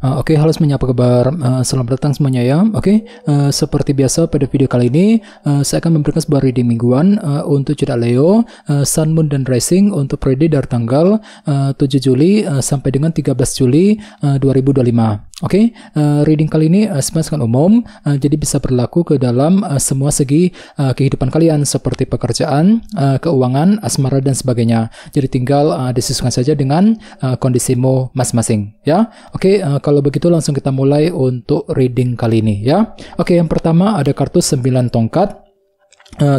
Oke, halo semuanya, apa kabar? Selamat datang semuanya ya. Oke, seperti biasa pada video kali ini, saya akan memberikan sebuah reading mingguan untuk zodiak Leo, Sun, Moon, dan Rising untuk periode dari tanggal 7 Juli sampai dengan 13 Juli 2025. Oke, reading kali ini sebenarnya sangat umum, jadi bisa berlaku ke dalam semua segi kehidupan kalian seperti pekerjaan, keuangan, asmara, dan sebagainya. Jadi tinggal disesuaikan saja dengan kondisimu masing-masing ya. Oke, kalau begitu langsung kita mulai untuk reading kali ini ya. Oke, yang pertama ada kartu 9 tongkat,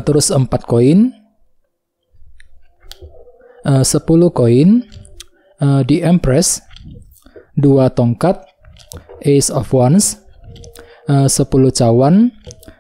terus 4 koin, 10 koin, The Empress, 2 tongkat, Ace of Wands, 10 cawan,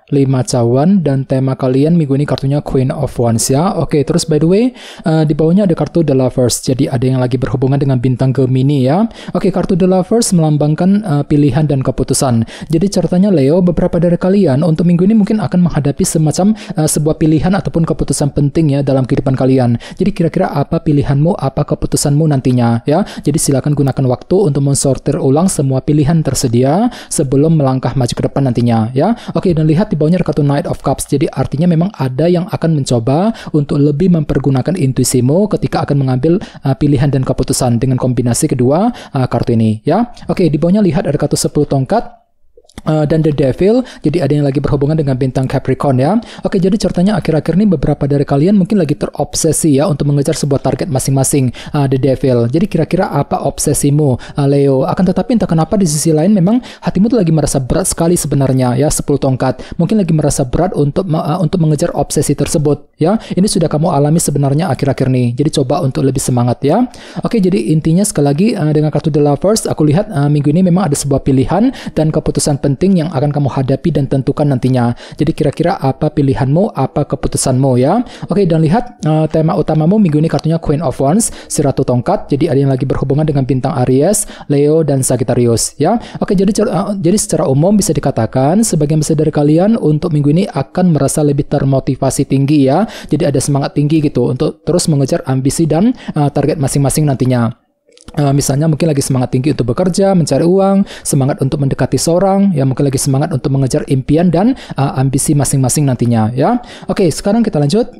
5 cawan, dan tema kalian minggu ini kartunya Queen of Wands ya. Oke, terus by the way, di bawahnya ada kartu The Lovers. Jadi ada yang lagi berhubungan dengan bintang Gemini ya. Oke, kartu The Lovers melambangkan pilihan dan keputusan. Jadi ceritanya Leo, beberapa dari kalian untuk minggu ini mungkin akan menghadapi semacam sebuah pilihan ataupun keputusan penting ya dalam kehidupan kalian. Jadi kira-kira apa pilihanmu, apa keputusanmu nantinya ya. Jadi silakan gunakan waktu untuk mensortir ulang semua pilihan tersedia sebelum melangkah maju ke depan nantinya ya. Oke, dan lihat di bawahnya ada kartu Knight of Cups. Jadi artinya memang ada yang akan mencoba untuk lebih mempergunakan intuisimu ketika akan mengambil pilihan dan keputusan dengan kombinasi kedua kartu ini ya. Oke, di bawahnya lihat ada kartu 10 tongkat dan The Devil. Jadi ada yang lagi berhubungan dengan bintang Capricorn ya. Oke, jadi ceritanya akhir-akhir ini beberapa dari kalian mungkin lagi terobsesi ya untuk mengejar sebuah target masing-masing, The Devil. Jadi kira-kira apa obsesimu, Leo? Akan tetapi entah kenapa di sisi lain memang hatimu tuh lagi merasa berat sekali sebenarnya ya. 10 tongkat mungkin lagi merasa berat untuk mengejar obsesi tersebut ya. Ini sudah kamu alami sebenarnya akhir-akhir ini. Jadi coba untuk lebih semangat ya. Oke, jadi intinya sekali lagi dengan kartu The Lovers, aku lihat minggu ini memang ada sebuah pilihan dan keputusan penting yang akan kamu hadapi dan tentukan nantinya. Jadi kira-kira apa pilihanmu, apa keputusanmu ya. Oke, dan lihat tema utamamu minggu ini kartunya Queen of Wands, si Ratu Tongkat. Jadi ada yang lagi berhubungan dengan bintang Aries, Leo, dan Sagittarius ya. Oke, jadi secara umum bisa dikatakan sebagian besar dari kalian untuk minggu ini akan merasa lebih termotivasi tinggi ya. Jadi ada semangat tinggi gitu untuk terus mengejar ambisi dan target masing-masing nantinya. Misalnya mungkin lagi semangat tinggi untuk bekerja, mencari uang, semangat untuk mendekati seorang, ya mungkin lagi semangat untuk mengejar impian dan ambisi masing-masing nantinya ya. Oke, sekarang kita lanjut.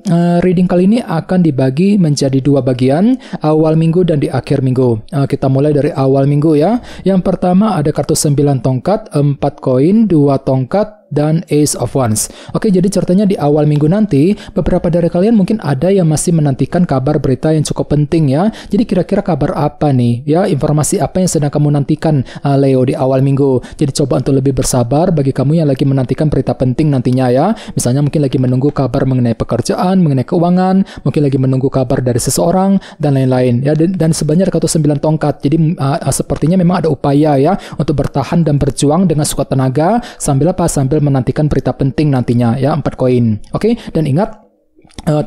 Reading kali ini akan dibagi menjadi 2 bagian, awal minggu dan di akhir minggu. Kita mulai dari awal minggu ya. Yang pertama ada kartu 9 tongkat, 4 koin, 2 tongkat, dan Ace of Wands. Oke, jadi ceritanya di awal minggu nanti beberapa dari kalian mungkin ada yang masih menantikan kabar berita yang cukup penting ya. Jadi kira-kira kabar apa nih ya, informasi apa yang sedang kamu nantikan Leo di awal minggu. Jadi coba untuk lebih bersabar bagi kamu yang lagi menantikan berita penting nantinya ya. Misalnya mungkin lagi menunggu kabar mengenai pekerjaan, mengenai keuangan, mungkin lagi menunggu kabar dari seseorang dan lain-lain ya. Dan sebenarnya kartu 9 tongkat. Jadi sepertinya memang ada upaya ya untuk bertahan dan berjuang dengan sekuat tenaga sambil menantikan berita penting nantinya ya. 4 koin. Oke, dan ingat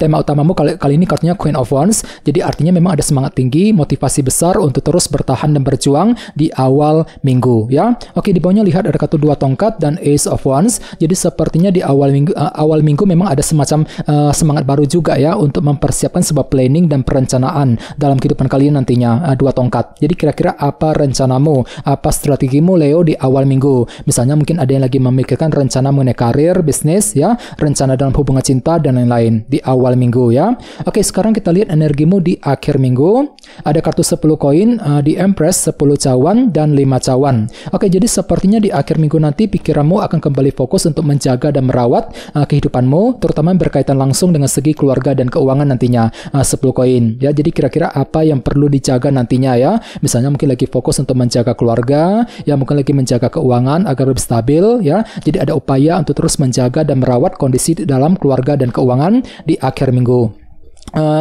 tema utamamu kali ini kartunya Queen of Wands. Jadi artinya memang ada semangat tinggi, motivasi besar untuk terus bertahan dan berjuang di awal minggu ya. Oke, di bawahnya lihat ada kartu 2 tongkat dan Ace of Wands. Jadi sepertinya di awal minggu memang ada semacam semangat baru juga ya untuk mempersiapkan sebuah planning dan perencanaan dalam kehidupan kalian nantinya. 2 tongkat. Jadi kira-kira apa rencanamu, apa strategimu Leo di awal minggu? Misalnya mungkin ada yang lagi memikirkan rencana mengenai karir, bisnis ya, rencana dalam hubungan cinta dan lain-lain di awal minggu ya. Oke, sekarang kita lihat energimu di akhir minggu. Ada kartu 10 koin, The Empress, 10 cawan, dan 5 cawan. Oke, jadi sepertinya di akhir minggu nanti pikiranmu akan kembali fokus untuk menjaga dan merawat kehidupanmu, terutama berkaitan langsung dengan segi keluarga dan keuangan nantinya. 10 koin ya. Jadi kira-kira apa yang perlu dijaga nantinya ya. Misalnya mungkin lagi fokus untuk menjaga keluarga, ya mungkin lagi menjaga keuangan agar lebih stabil ya. Jadi ada upaya untuk terus menjaga dan merawat kondisi dalam keluarga dan keuangan di akhir minggu.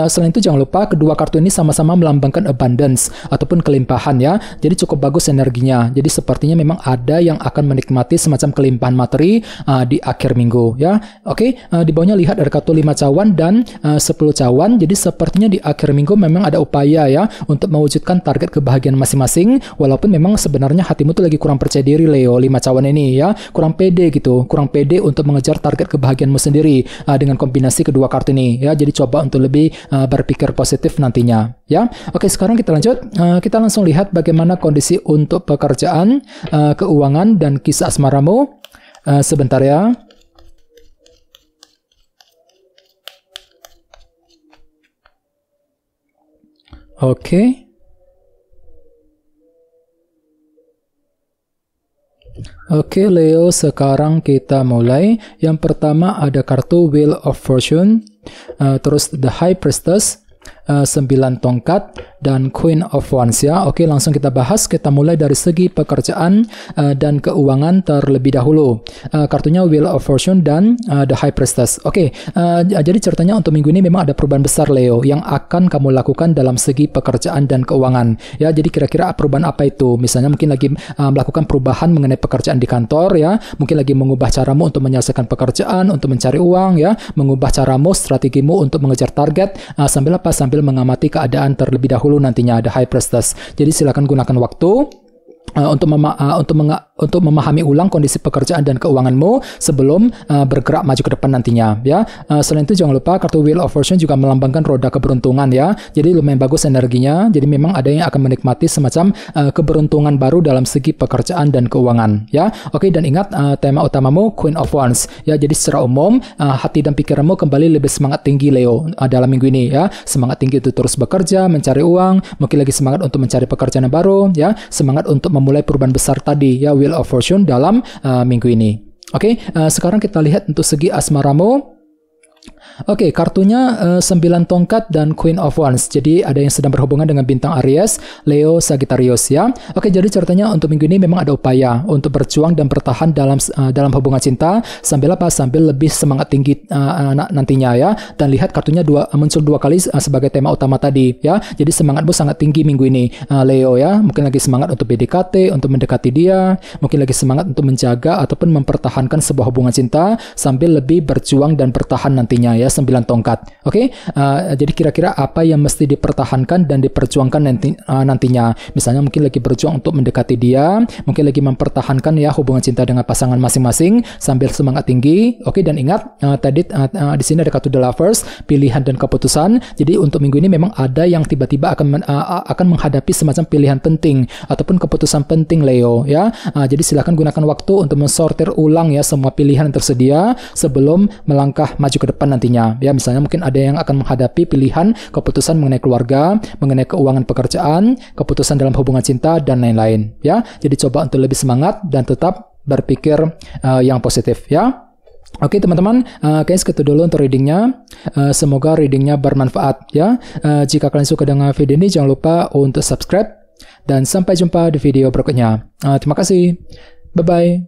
Selain itu jangan lupa kedua kartu ini sama-sama melambangkan abundance ataupun kelimpahan ya. Jadi cukup bagus energinya. Jadi sepertinya memang ada yang akan menikmati semacam kelimpahan materi di akhir minggu ya. Oke, di bawahnya lihat ada kartu 5 cawan dan 10 cawan. Jadi sepertinya di akhir minggu memang ada upaya ya untuk mewujudkan target kebahagiaan masing-masing, walaupun memang sebenarnya hatimu tuh lagi kurang percaya diri Leo 5 cawan ini ya. Kurang pede gitu, kurang pede untuk mengejar target kebahagiaanmu sendiri dengan kombinasi kedua kartu ini ya. Jadi coba untuk lebih Jadi berpikir positif nantinya, ya. Oke, sekarang kita lanjut. Kita langsung lihat bagaimana kondisi untuk pekerjaan, keuangan, dan kisah asmaramu. Sebentar ya. Oke. Oke, Leo, sekarang kita mulai. Yang pertama ada kartu Wheel of Fortune, terus The High Priestess, 9 tongkat, dan Queen of Wands, ya. Oke, langsung kita bahas. Kita mulai dari segi pekerjaan dan keuangan terlebih dahulu. Kartunya Wheel of Fortune dan The High Priestess. Oke, jadi ceritanya untuk minggu ini memang ada perubahan besar, Leo, yang akan kamu lakukan dalam segi pekerjaan dan keuangan. Ya, jadi kira-kira perubahan apa itu? Misalnya mungkin lagi melakukan perubahan mengenai pekerjaan di kantor, ya. Mungkin lagi mengubah caramu untuk menyelesaikan pekerjaan, untuk mencari uang, ya. Mengubah caramu, strategimu untuk mengejar target, sambil apa? Sambil mengamati keadaan terlebih dahulu nantinya. Ada High Priestess. Jadi silakan gunakan waktu untuk memahami ulang kondisi pekerjaan dan keuanganmu sebelum bergerak maju ke depan nantinya, ya. Selain itu jangan lupa kartu Wheel of Fortune juga melambangkan roda keberuntungan, ya. Jadi lumayan bagus energinya. Jadi memang ada yang akan menikmati semacam keberuntungan baru dalam segi pekerjaan dan keuangan, ya. Oke, dan ingat tema utamamu Queen of Wands, ya. Jadi secara umum hati dan pikiranmu kembali lebih semangat tinggi, Leo, dalam minggu ini, ya. Semangat tinggi itu terus bekerja, mencari uang, mungkin lagi semangat untuk mencari pekerjaan yang baru, ya. Semangat untuk memulai perubahan besar tadi, ya, Wheel of Fortune dalam minggu ini. Oke, sekarang kita lihat untuk segi asmaramu. Oke, kartunya 9 tongkat dan Queen of Wands. Jadi ada yang sedang berhubungan dengan bintang Aries, Leo, Sagittarius, ya. Oke, jadi ceritanya untuk minggu ini memang ada upaya untuk berjuang dan bertahan dalam hubungan cinta sambil apa? Sambil lebih semangat tinggi nantinya, ya. Dan lihat kartunya muncul 2 kali sebagai tema utama tadi, ya. Jadi semangatmu sangat tinggi minggu ini, Leo, ya. Mungkin lagi semangat untuk PDKT, untuk mendekati dia, mungkin lagi semangat untuk menjaga ataupun mempertahankan sebuah hubungan cinta sambil lebih berjuang dan bertahan nantinya, ya. 9 tongkat. Oke, jadi kira-kira apa yang mesti dipertahankan dan diperjuangkan nantinya. Misalnya mungkin lagi berjuang untuk mendekati dia, mungkin lagi mempertahankan, ya, hubungan cinta dengan pasangan masing-masing sambil semangat tinggi. Oke, dan ingat tadi di sini ada kartu The Lovers, pilihan dan keputusan. Jadi untuk minggu ini memang ada yang tiba-tiba akan menghadapi semacam pilihan penting ataupun keputusan penting, Leo, ya. Jadi silakan gunakan waktu untuk mensortir ulang, ya, semua pilihan yang tersedia sebelum melangkah maju ke depan nantinya. Ya, misalnya mungkin ada yang akan menghadapi pilihan keputusan mengenai keluarga, mengenai keuangan pekerjaan, keputusan dalam hubungan cinta, dan lain-lain, ya. Jadi coba untuk lebih semangat dan tetap berpikir yang positif, ya. Oke, teman-teman, guys, itu dulu untuk readingnya. Semoga readingnya bermanfaat, ya. Jika kalian suka dengan video ini, jangan lupa untuk subscribe dan sampai jumpa di video berikutnya. Terima kasih. Bye-bye.